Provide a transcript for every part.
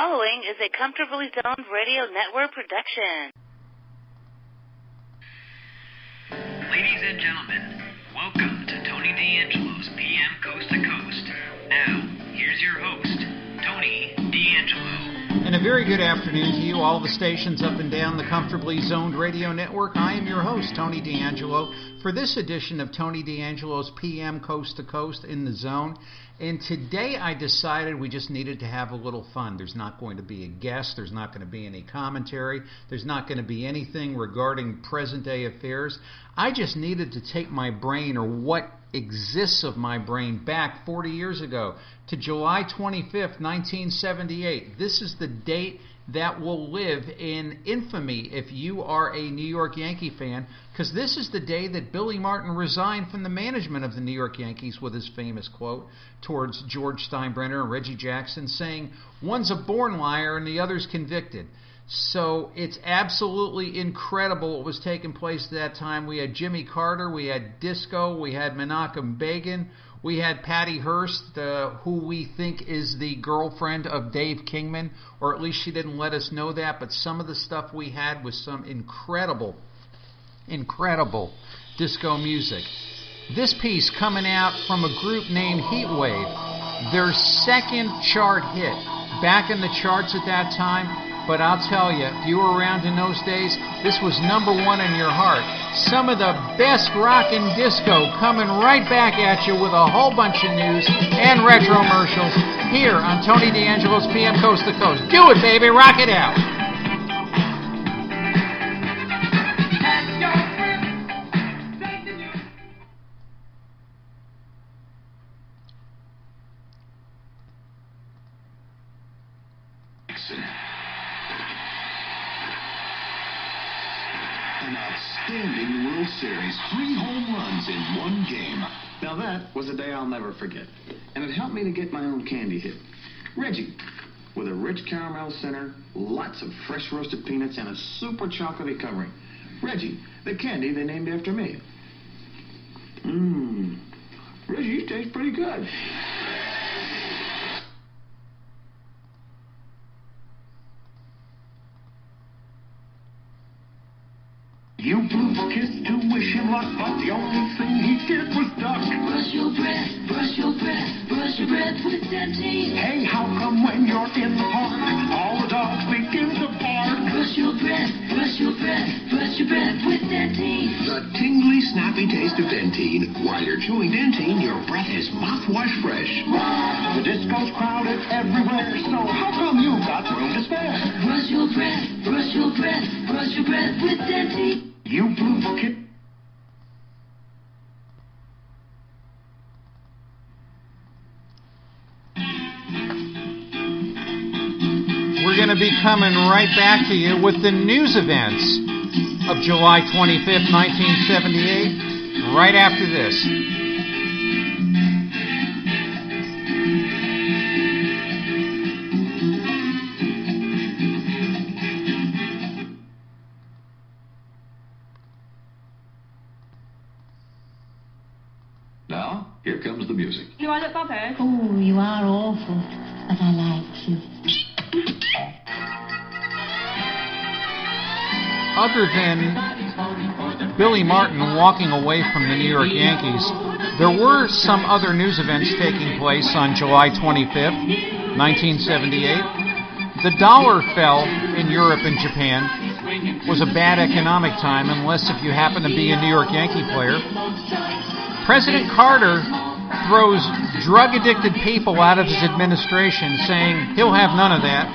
following is a Comfortably Zoned Radio Network production. Ladies and gentlemen, welcome to Tony D'Angelo's PM Coast to Coast. Now, here's your host, Tony D'Angelo. And a very good afternoon to you, all the stations up and down the Comfortably Zoned Radio Network. I am your host, Tony D'Angelo, for this edition of Tony D'Angelo's PM Coast to Coast in the Zone. And today I decided we just needed to have a little fun. There's not going to be a guest. There's not going to be any commentary. There's not going to be anything regarding present-day affairs. I just needed to take my brain, or what exists of my brain, back 40 years ago to July 25th, 1978. This is the date that will live in infamy if you are a New York Yankee fan, because this is the day that Billy Martin resigned from the management of the New York Yankees with his famous quote towards George Steinbrenner and Reggie Jackson, saying, "One's a born liar and the other's convicted." So it's absolutely incredible what was taking place at that time. We had Jimmy Carter, we had Disco, we had Menachem Begin, we had Patty Hearst, who we think is the girlfriend of Dave Kingman, or at least she didn't let us know that, but some of the stuff we had was some incredible disco music. This piece coming out from a group named Heatwave, their second chart hit, back in the charts at that time. But I'll tell you, if you were around in those days, this was number one in your heart. Some of the best rock and disco coming right back at you with a whole bunch of news and retromercials here on Tony D'Angelo's PM Coast to Coast. Do it, baby. Rock it out. An outstanding World Series, 3 home runs in one game. Now that was a day I'll never forget. And it helped me to get my own candy hit. Reggie, with a rich caramel center, lots of fresh roasted peanuts, and a super chocolatey covering. Reggie, the candy they named after me. Reggie, you taste pretty good. You blew a kiss to wish him luck, but the only thing he did was duck. Brush your breath, brush your breath, brush your breath with Dentine. Hey, how come when you're in the park, all the dogs begin to bark? Brush your breath, brush your breath, brush your breath with Dentine. The tingly, snappy taste of Dentine. While you're chewing Dentine, your breath is mouthwash fresh. The disco's crowded everywhere, so how come you got room to spare? Brush your breath, brush your breath, brush your breath with Dentine. You blew a kiss. We're going to be coming right back to you with the news events of July 25th, 1978, right after this. Now, here comes the music. Do I look bothered? Oh, you are awful, but I like you. Other than Billy Martin walking away from the New York Yankees, there were some other news events taking place on July 25th, 1978. The dollar fell in Europe and Japan. It was a bad economic time, unless if you happen to be a New York Yankee player. President Carter throws drug-addicted people out of his administration, saying he'll have none of that.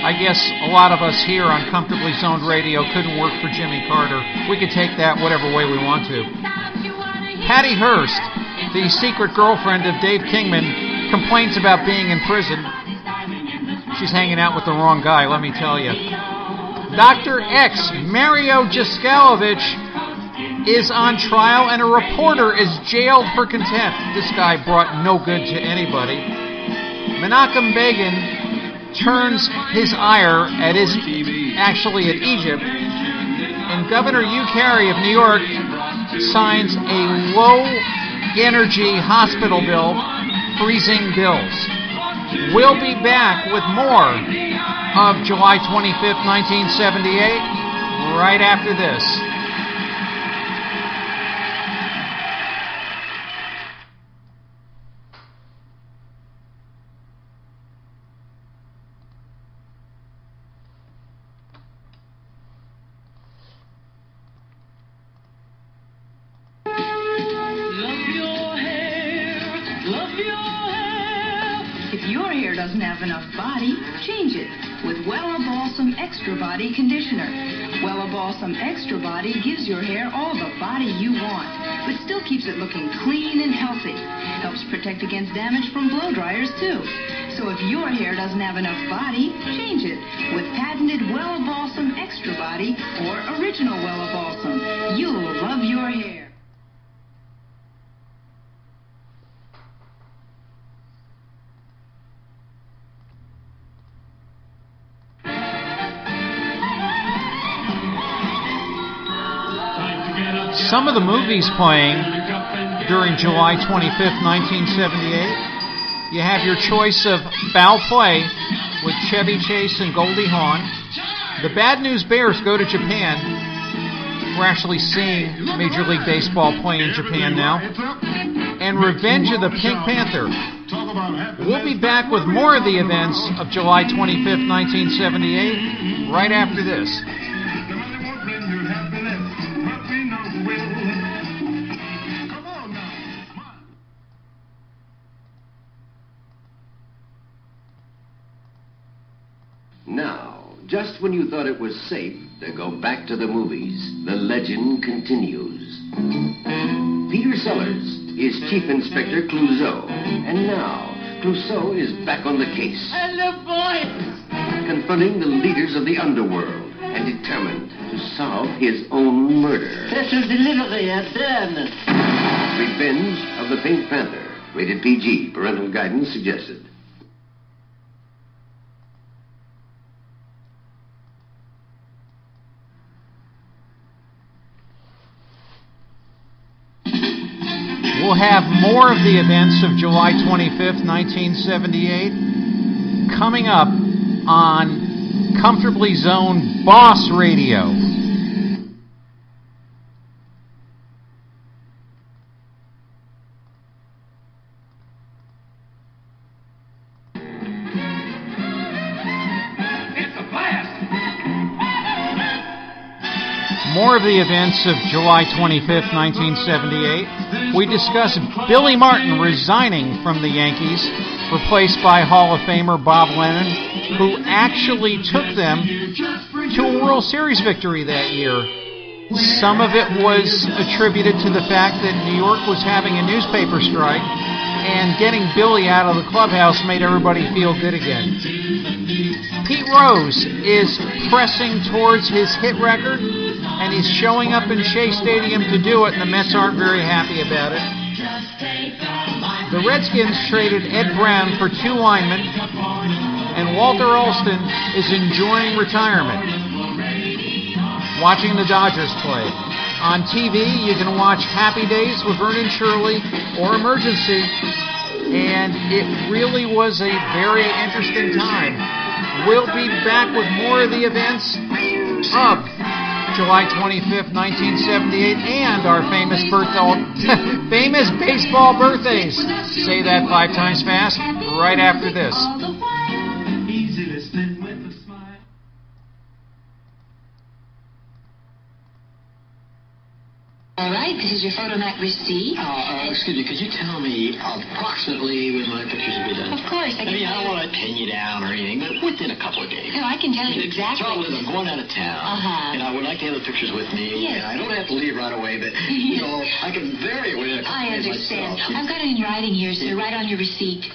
I guess a lot of us here on Comfortably Zoned Radio couldn't work for Jimmy Carter. We could take that whatever way we want to. Patty Hearst, the secret girlfriend of Dave Kingman, complains about being in prison. She's hanging out with the wrong guy, let me tell you. Dr. X, Mario Jaskalevich, is on trial, and a reporter is jailed for contempt. This guy brought no good to anybody. Menachem Begin turns his ire at Egypt, and Governor Hugh Carey of New York signs a low-energy hospital bill, freezing bills. We'll be back with more of July 25th, 1978, right after this. Doesn't have enough body, change it with Wella Balsam Extra Body Conditioner. Wella Balsam Extra Body gives your hair all the body you want, but still keeps it looking clean and healthy. Helps protect against damage from blow dryers, too. So if your hair doesn't have enough body, change it with patented Wella Balsam Extra Body or Original Wella Balsam. You'll love your hair. Some of the movies playing during July 25th, 1978, you have your choice of Foul Play with Chevy Chase and Goldie Hawn. The Bad News Bears go to Japan. We're actually seeing Major League Baseball play in Japan now. And Revenge of the Pink Panther. We'll be back with more of the events of July 25th, 1978, right after this. Now, just when you thought it was safe to go back to the movies, the legend continues. Peter Sellers is Chief Inspector Clouseau, and now Clouseau is back on the case. Hello, boys! Confronting the leaders of the underworld and determined to solve his own murder. Special delivery at Vernon. Revenge of the Pink Panther. Rated PG. Parental guidance suggested. We'll have more of the events of July 25th, 1978 coming up on Comfortably Zoned Boss Radio. More of the events of July 25th, 1978. We discuss Billy Martin resigning from the Yankees, replaced by Hall of Famer Bob Lennon, who actually took them to a World Series victory that year. Some of it was attributed to the fact that New York was having a newspaper strike, and getting Billy out of the clubhouse made everybody feel good again. Pete Rose is pressing towards his hit record, and he's showing up in Shea Stadium to do it, and the Mets aren't very happy about it. The Redskins traded Ed Brown for 2 linemen, and Walter Alston is enjoying retirement, watching the Dodgers play. On TV, you can watch Happy Days with Vernon Shirley or Emergency, and it really was a very interesting time. We'll be back with more of the events of July 25th, 1978, and our famous famous baseball birthdays. Say that 5 times fast, right after this. All right, this is your photomat receipt. Excuse me, could you tell me approximately when my pictures will be done? Of course. I don't want to pin you down or anything, but within a couple of days. No, I can tell you exactly. The trouble is I'm going out of town, and I would like to have the pictures with me. Yes. And I don't have to leave right away, but, I can vary it within a couple I of days understand. myself. I've got it in writing here, sir, right on your receipt.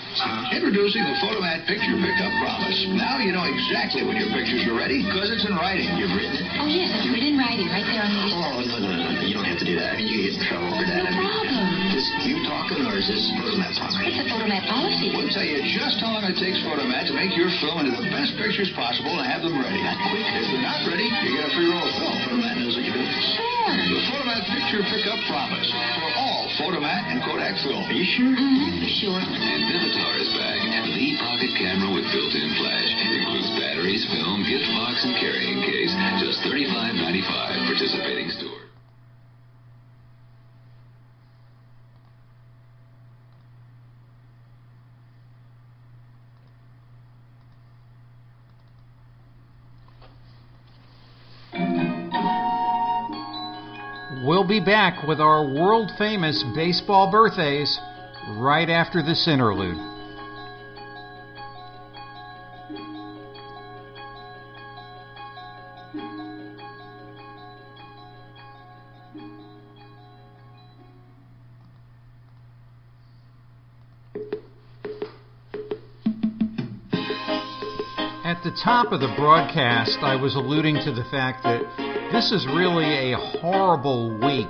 Introducing the Photomat Picture Pickup Promise. Now you know exactly when your pictures are ready because it's in writing. You've written it. Oh, yes, I've written in writing right there on the receipt. Oh, no. You don't have to do that. I mean, you get in trouble for that. No problem. Is you talking or is this Photomat talking? It's a Photomat policy. We'll tell you just how long it takes Photomat to make your film into the best pictures possible and have them ready. That quick? If they're not ready, you get a free roll of film. Photomat knows what you're doing. Sure. The Photomat Picture Pickup Promise for all Photomat and Kodak film. Are you sure? For sure. And Vivitar is back. The pocket camera with built-in flash. Includes batteries, film, gift box, and carrying case. Just $35.95. Participating store. We'll be back with our world-famous baseball birthdays right after this interlude. At the top of the broadcast, I was alluding to the fact that this is really a horrible week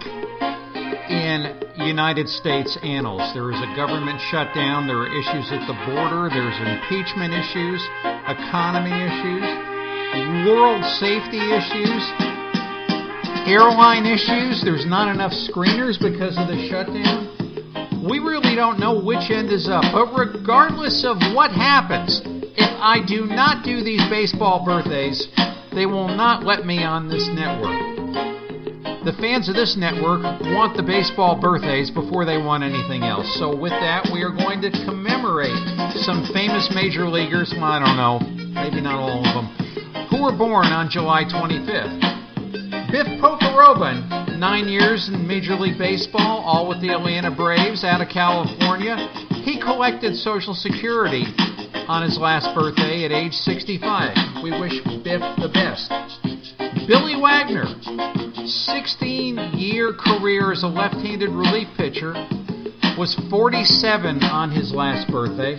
in United States annals. There is a government shutdown, there are issues at the border, there's impeachment issues, economy issues, world safety issues, airline issues. There's not enough screeners because of the shutdown. We really don't know which end is up, but regardless of what happens, if I do not do these baseball birthdays, they will not let me on this network. The fans of this network want the baseball birthdays before they want anything else. So with that, we are going to commemorate some famous major leaguers, well, I don't know, maybe not all of them, who were born on July 25th. Biff Pocoroba, 9 years in Major League Baseball, all with the Atlanta Braves out of California. He collected Social Security on his last birthday at age 65. We wish Biff the best. Billy Wagner, 16-year career as a left-handed relief pitcher, was 47 on his last birthday.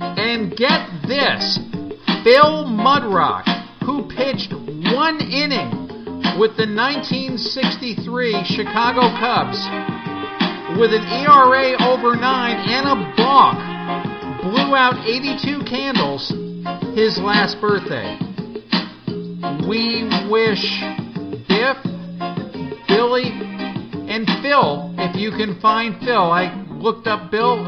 And get this, Phil Mudrock, who pitched 1 inning with the 1963 Chicago Cubs with an ERA over 9 and a balk, blew out 82 candles his last birthday. We wish Biff, Billy, and Phil, if you can find Phil. I looked up Phil.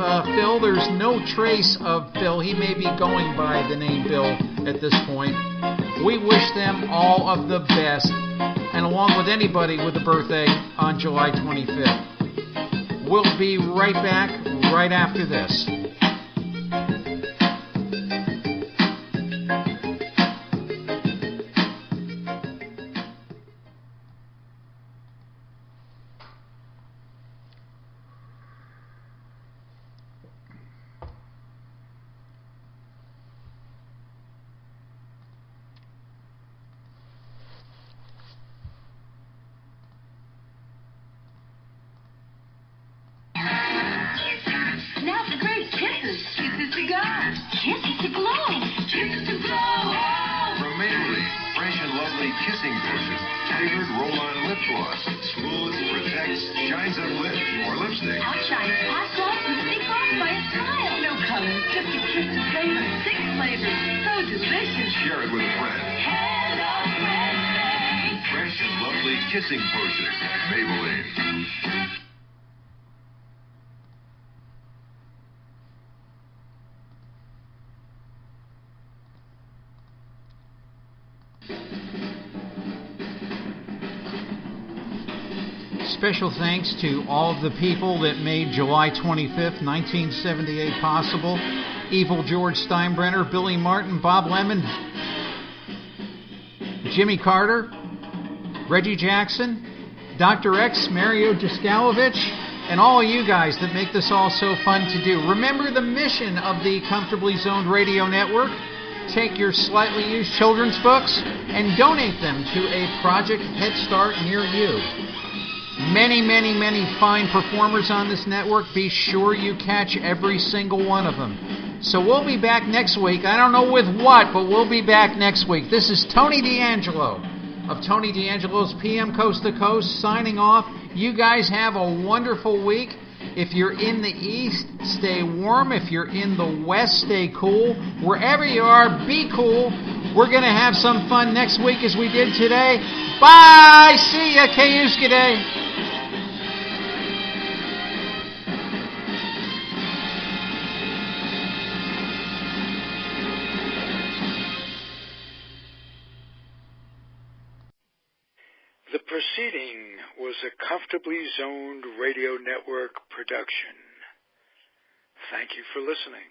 There's no trace of Phil. He may be going by the name Bill at this point. We wish them all of the best, and along with anybody with a birthday on July 25th. We'll be right back right after this. Kissing potion, Maybelline. Special thanks to all of the people that made July 25th, 1978 possible. Evil George Steinbrenner, Billy Martin, Bob Lemon, Jimmy Carter, Reggie Jackson, Dr. X, Mario Jaskalevich, and all you guys that make this all so fun to do. Remember the mission of the Comfortably Zoned Radio Network. Take your slightly used children's books and donate them to a Project Head Start near you. Many, many, many fine performers on this network. Be sure you catch every single one of them. So we'll be back next week. I don't know with what, but we'll be back next week. This is Tony D'Angelo of Tony D'Angelo's PM Coast to Coast, signing off. You guys have a wonderful week. If you're in the east, stay warm. If you're in the west, stay cool. Wherever you are, be cool. We're going to have some fun next week as we did today. Bye! See ya, Kayuska Day. proceeding was a Comfortably Zoned Radio Network production. Thank you for listening.